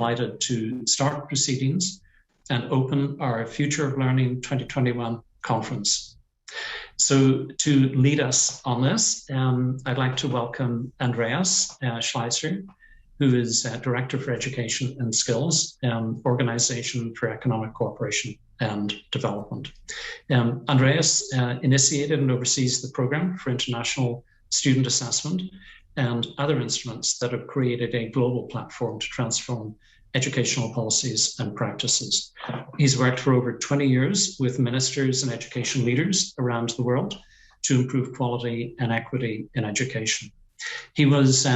delighted to start proceedings and open our Future of Learning 2021 conference. So to lead us on this, I'd like to welcome Andreas Schleicher, who is Director for Education and Skills, Organization for Economic Cooperation and Development. Andreas initiated and oversees the Program for International Student Assessment and other instruments that have created a global platform to transform educational policies and practices. He's worked for over 20 years with ministers and education leaders around the world to improve quality and equity in education. He was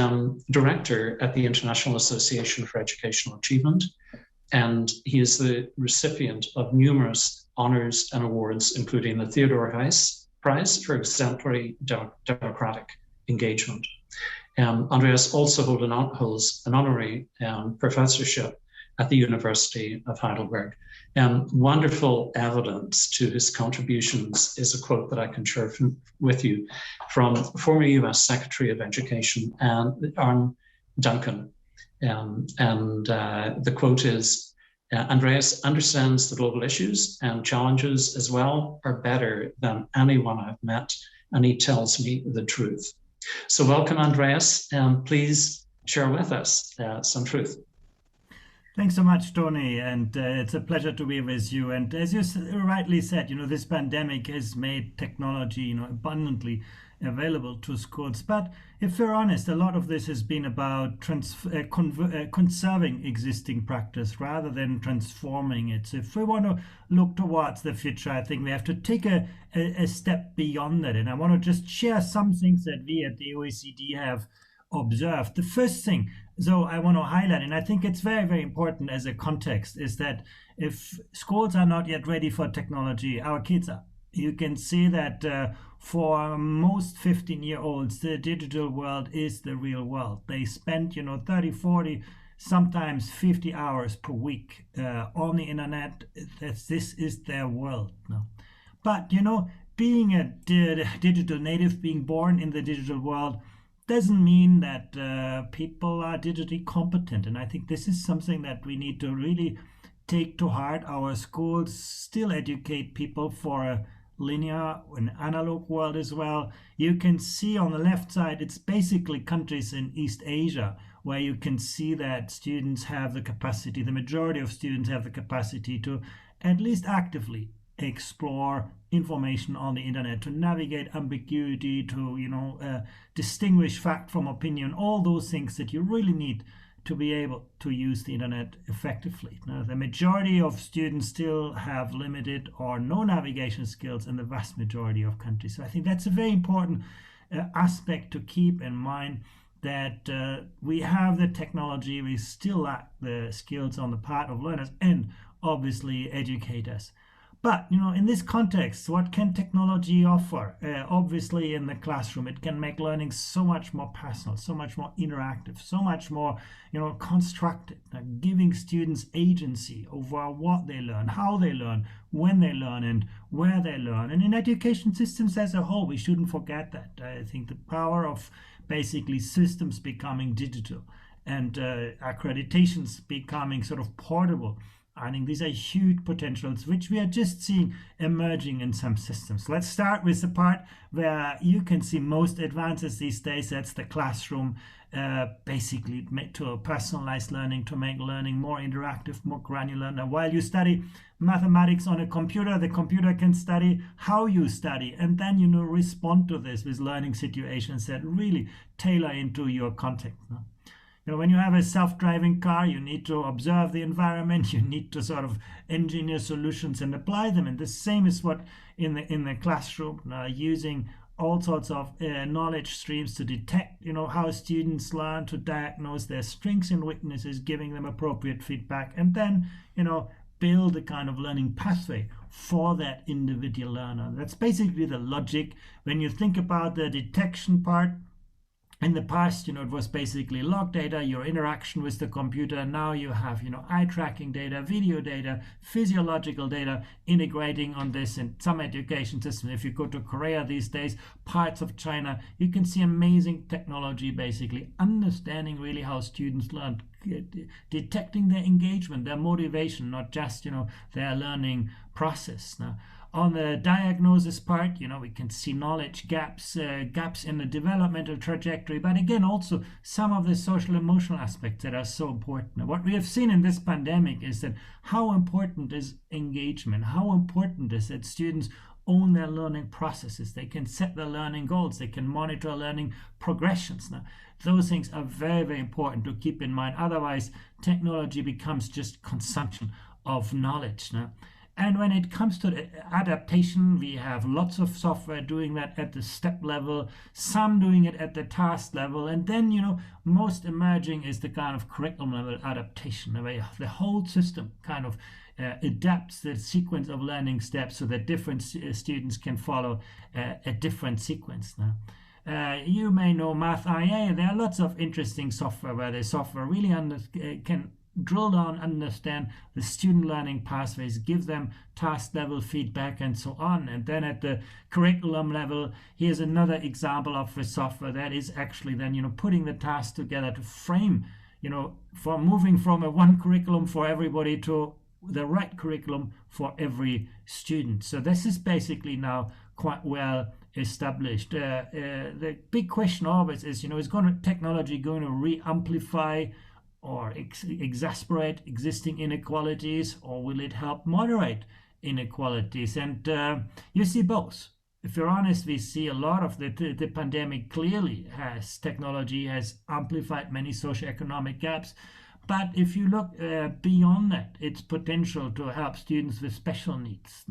director at the International Association for Educational Achievement, and he is the recipient of numerous honors and awards, including the Theodore Heuss Prize for Exemplary Democratic Engagement. Andreas also holds an honorary professorship at the University of Heidelberg. Wonderful evidence to his contributions is a quote that I can share with you from former US Secretary of Education, Arne Duncan. The quote is, Andreas understands the global issues and challenges as well or better than anyone I've met, and he tells me the truth. So welcome, Andreas, and please share with us some truth. Thanks so much, Tony, and it's a pleasure to be with you. And as you rightly said, this pandemic has made technology, abundantly available to schools. But if we're honest, a lot of this has been about conserving existing practice rather than transforming it. So if we want to look towards the future, I think we have to take a step beyond that. And I want to just share some things that we at the OECD have observed. The first thing, though, I want to highlight, and I think it's very, very important as a context, is that if schools are not yet ready for technology, our kids are. You can see that for most 15-year-olds, the digital world is the real world. They spend, 30, 40, sometimes 50 hours per week on the internet. This is their world. No? But, being a digital native, being born in the digital world, doesn't mean that people are digitally competent. And I think this is something that we need to really take to heart. Our schools still educate people for a linear and analog world as well. You can see on the left side, it's basically countries in East Asia where you can see that students have the capacity, the majority of students have the capacity to at least actively explore information on the internet, to navigate ambiguity, to distinguish fact from opinion, all those things that you really need to be able to use the internet effectively. Now, the majority of students still have limited or no navigation skills in the vast majority of countries. So I think that's a very important aspect to keep in mind, that we have the technology, we still lack the skills on the part of learners and obviously educators. But, in this context, what can technology offer? Obviously, in the classroom, it can make learning so much more personal, so much more interactive, so much more, constructed, giving students agency over what they learn, how they learn, when they learn, and where they learn. And in education systems as a whole, we shouldn't forget that. I think the power of basically systems becoming digital and accreditations becoming sort of portable, I think these are huge potentials which we are just seeing emerging in some systems. Let's start with the part where you can see most advances these days. That's the classroom, basically to personalize learning, to make learning more interactive, more granular. Now, while you study mathematics on a computer, the computer can study how you study, and then respond to this with learning situations that really tailor into your context. No? When you have a self-driving car, you need to observe the environment, you need to sort of engineer solutions and apply them. And the same is what in the classroom, using all sorts of knowledge streams to detect, how students learn, to diagnose their strengths and weaknesses, giving them appropriate feedback, and then, build a kind of learning pathway for that individual learner. That's basically the logic. When you think about the detection part, in the past, it was basically log data, your interaction with the computer. Now you have, eye tracking data, video data, physiological data, integrating on this in some education system. If you go to Korea these days, parts of China, you can see amazing technology, basically understanding really how students learn, detecting their engagement, their motivation, not just their learning process. Now, on the diagnosis part, we can see knowledge gaps, gaps in the developmental trajectory, but again, also some of the social emotional aspects that are so important. What we have seen in this pandemic is that how important is engagement, how important is that students own their learning processes, they can set their learning goals, they can monitor learning progressions. Now, those things are very, very important to keep in mind. Otherwise, technology becomes just consumption of knowledge. Now, and when it comes to the adaptation, we have lots of software doing that at the step level, some doing it at the task level, and then, most emerging is the kind of curriculum level adaptation, where the whole system kind of adapts the sequence of learning steps so that different students can follow a different sequence. Now, you may know Math.IA. There are lots of interesting software where the software really can drill down, understand the student learning pathways, give them task level feedback and so on. And then at the curriculum level, here's another example of the software that is actually then putting the tasks together to frame for moving from a one curriculum for everybody to the right curriculum for every student. So this is basically now quite well established. The big question always is, is technology going to re-amplify or exasperate existing inequalities, or will it help moderate inequalities? And you see both. If you're honest, we see a lot of the pandemic clearly technology has amplified many socioeconomic gaps. But if you look beyond that, its potential to help students with special needs,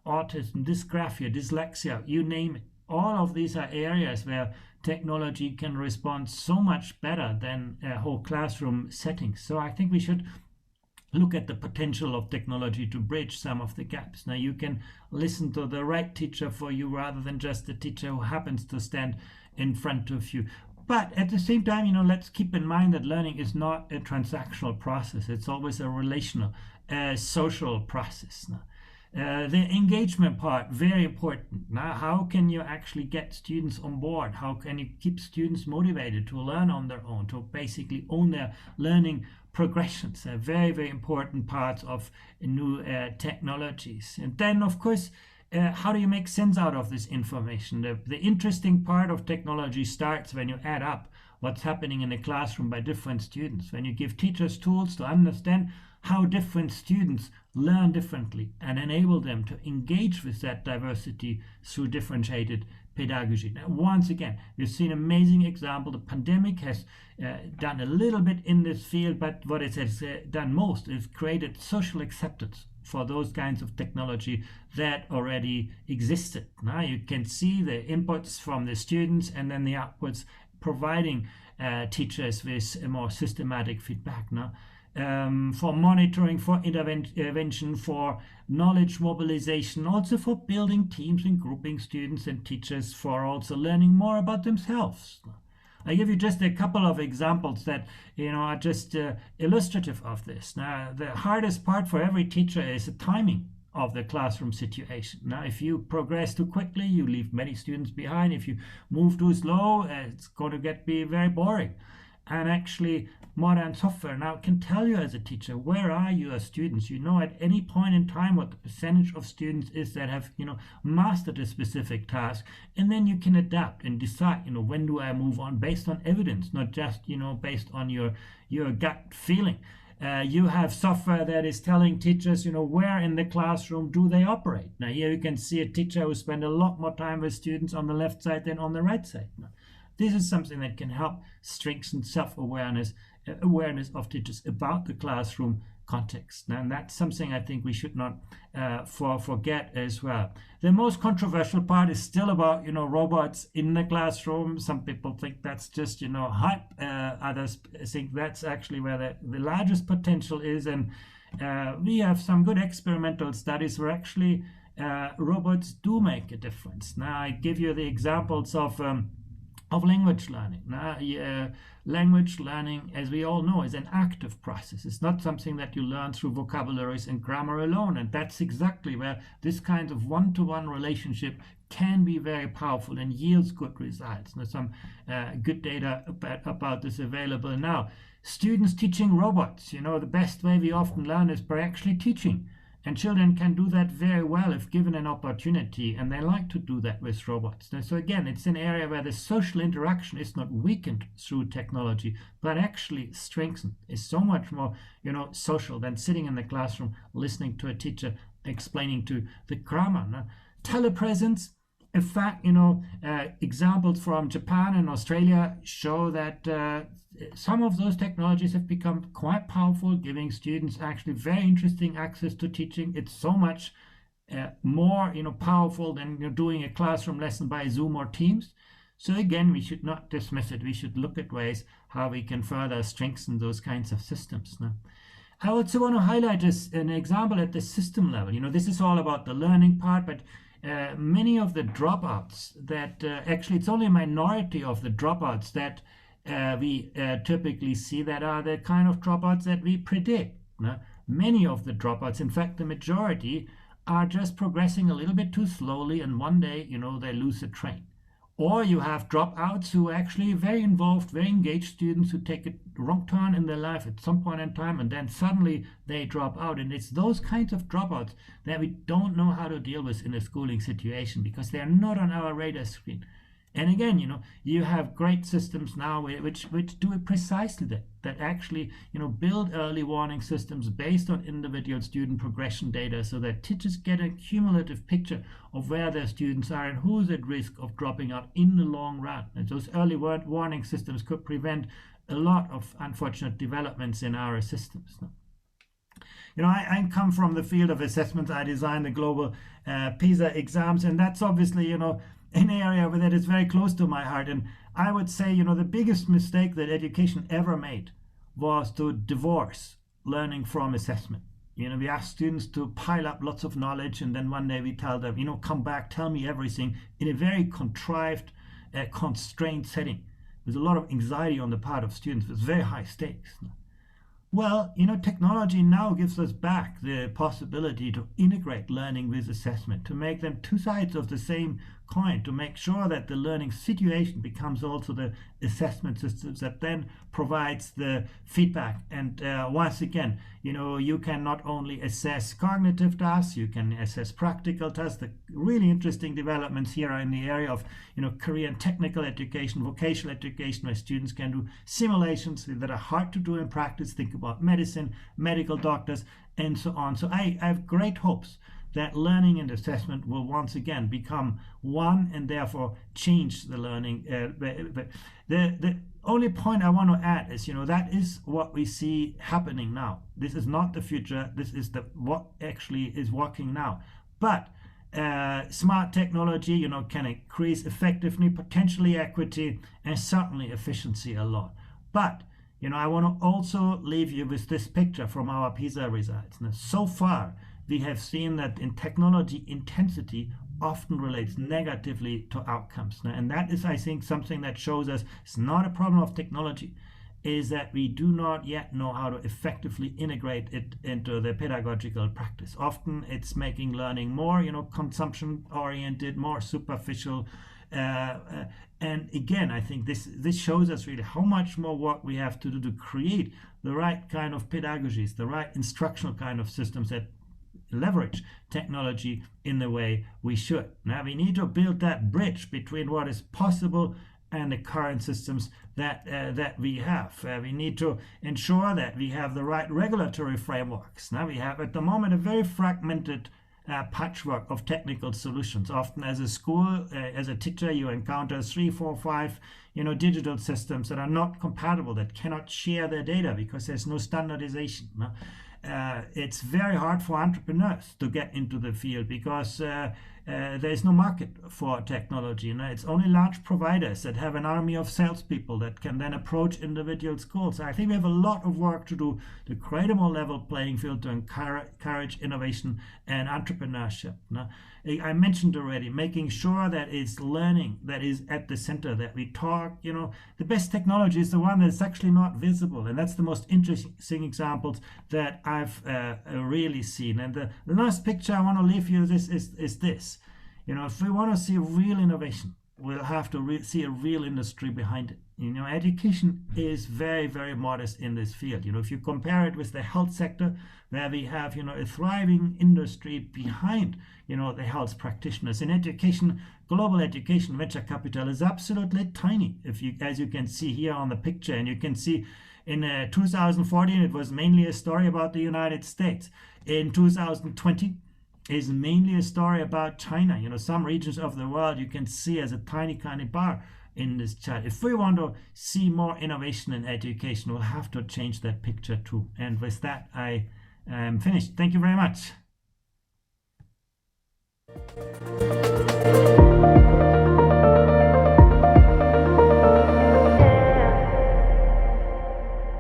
autism, dysgraphia, dyslexia, you name it. All of these are areas where technology can respond so much better than whole classroom settings. So I think we should look at the potential of technology to bridge some of the gaps. Now, you can listen to the right teacher for you rather than just the teacher who happens to stand in front of you. But at the same time, let's keep in mind that learning is not a transactional process. It's always a relational, social process. Now, the engagement part, very important. Now, how can you actually get students on board? How can you keep students motivated to learn on their own, to basically own their learning progressions? Very, very important parts of new technologies. And then, of course, how do you make sense out of this information? The interesting part of technology starts when you add up what's happening in the classroom by different students, when you give teachers tools to understand how different students learn differently and enable them to engage with that diversity through differentiated pedagogy. Now, once again, we've seen an amazing example. The pandemic has done a little bit in this field, but what it has done most is created social acceptance for those kinds of technology that already existed. Now you can see the inputs from the students and then the outputs providing teachers with a more systematic feedback. Now, for monitoring, for intervention, for knowledge mobilization, also for building teams and grouping students and teachers, for also learning more about themselves. I give you just a couple of examples that are just illustrative of this. Now, the hardest part for every teacher is the timing of the classroom situation. Now, if you progress too quickly, you leave many students behind. If you move too slow, it's going to be very boring. And actually, modern software now can tell you as a teacher, where are your students? You know at any point in time what the percentage of students is that have, mastered a specific task. And then you can adapt and decide, when do I move on based on evidence, not just, based on your gut feeling. You have software that is telling teachers, where in the classroom do they operate. Now, here you can see a teacher who spends a lot more time with students on the left side than on the right side. Now, this is something that can help strengthen self-awareness, awareness of teachers about the classroom context. And that's something I think we should not forget as well. The most controversial part is still about, robots in the classroom. Some people think that's just, hype. Others think that's actually where the largest potential is. And we have some good experimental studies where actually robots do make a difference. Now, I give you the examples of of language learning. Now, language learning, as we all know, is an active process. It's not something that you learn through vocabularies and grammar alone. And that's exactly where this kind of one-to-one relationship can be very powerful and yields good results. There's some good data about this available now. Students teaching robots, the best way we often learn is by actually teaching. And children can do that very well if given an opportunity, and they like to do that with robots. So again, it's an area where the social interaction is not weakened through technology, but actually strengthened. It's so much more, social than sitting in the classroom, listening to a teacher explaining to the grammar. Telepresence. In fact, examples from Japan and Australia show that some of those technologies have become quite powerful, giving students actually very interesting access to teaching. It's so much more, powerful than doing a classroom lesson by Zoom or Teams. So again, we should not dismiss it. We should look at ways how we can further strengthen those kinds of systems. I also want to highlight an example at the system level. This is all about the learning part, but many of the dropouts that actually it's only a minority of the dropouts that we typically see that are the kind of dropouts that we predict. Many of the dropouts, in fact the majority, are just progressing a little bit too slowly, and one day they lose the train. Or you have dropouts who are actually very involved, very engaged students who take a wrong turn in their life at some point in time, and then suddenly they drop out. And it's those kinds of dropouts that we don't know how to deal with in a schooling situation because they're not on our radar screen. And again, you have great systems now which do it precisely that actually, build early warning systems based on individual student progression data so that teachers get a cumulative picture of where their students are and who's at risk of dropping out in the long run. And those early warning systems could prevent a lot of unfortunate developments in our systems. I come from the field of assessment. I designed the global PISA exams, and that's obviously, an area that is very close to my heart. And I would say, the biggest mistake that education ever made was to divorce learning from assessment. We ask students to pile up lots of knowledge, and then one day we tell them, come back, tell me everything, in a very contrived, constrained setting. There's a lot of anxiety on the part of students with very high stakes. Well, technology now gives us back the possibility to integrate learning with assessment, to make them two sides of the same coin, to make sure that the learning situation becomes also the assessment systems that then provides the feedback. And once again, you can not only assess cognitive tasks, you can assess practical tasks. The really interesting developments here are in the area of, career and technical education, vocational education, where students can do simulations that are hard to do in practice. Think about medicine, medical doctors, and so on. So I have great hopes that learning and assessment will once again become one and therefore change the learning. The only point I want to add is, that is what we see happening now. This is not the future. This is what actually is working now. But smart technology, can increase effectiveness, potentially equity, and certainly efficiency a lot. But I want to also leave you with this picture from our PISA results. Now, so far, we have seen that in technology, intensity often relates negatively to outcomes. And that is, I think, something that shows us it's not a problem of technology, is that we do not yet know how to effectively integrate it into the pedagogical practice. Often it's making learning more, consumption-oriented, more superficial. And again, I think this shows us really how much more work we have to do to create the right kind of pedagogies, the right instructional kind of systems that leverage technology in the way we should. Now we need to build that bridge between what is possible and the current systems that we have. We need to ensure that we have the right regulatory frameworks. Now we have at the moment a very fragmented patchwork of technical solutions. Often as a school, as a teacher, you encounter 3, 4, 5 digital systems that are not compatible, that cannot share their data because there's no standardization. It's very hard for entrepreneurs to get into the field because there is no market for technology. It's only large providers that have an army of salespeople that can then approach individual schools. So I think we have a lot of work to do to create a more level playing field, to encourage innovation and entrepreneurship. I mentioned already, making sure that it's learning that is at the center, that we talk, the best technology is the one that's actually not visible. And that's the most interesting examples that I've really seen. And the last picture I want to leave you is this. If we want to see real innovation, we'll have to see a real industry behind it. Education is very, very modest in this field. If you compare it with the health sector, where we have, a thriving industry behind, the health practitioners. In education, global education, venture capital is absolutely tiny. As you can see here on the picture, and you can see in 2014, it was mainly a story about the United States. In 2020, is mainly a story about China. Some regions of the world you can see as a tiny bar in this chart. If we want to see more innovation in education, we'll have to change that picture too. And with that, I am finished. Thank you very much.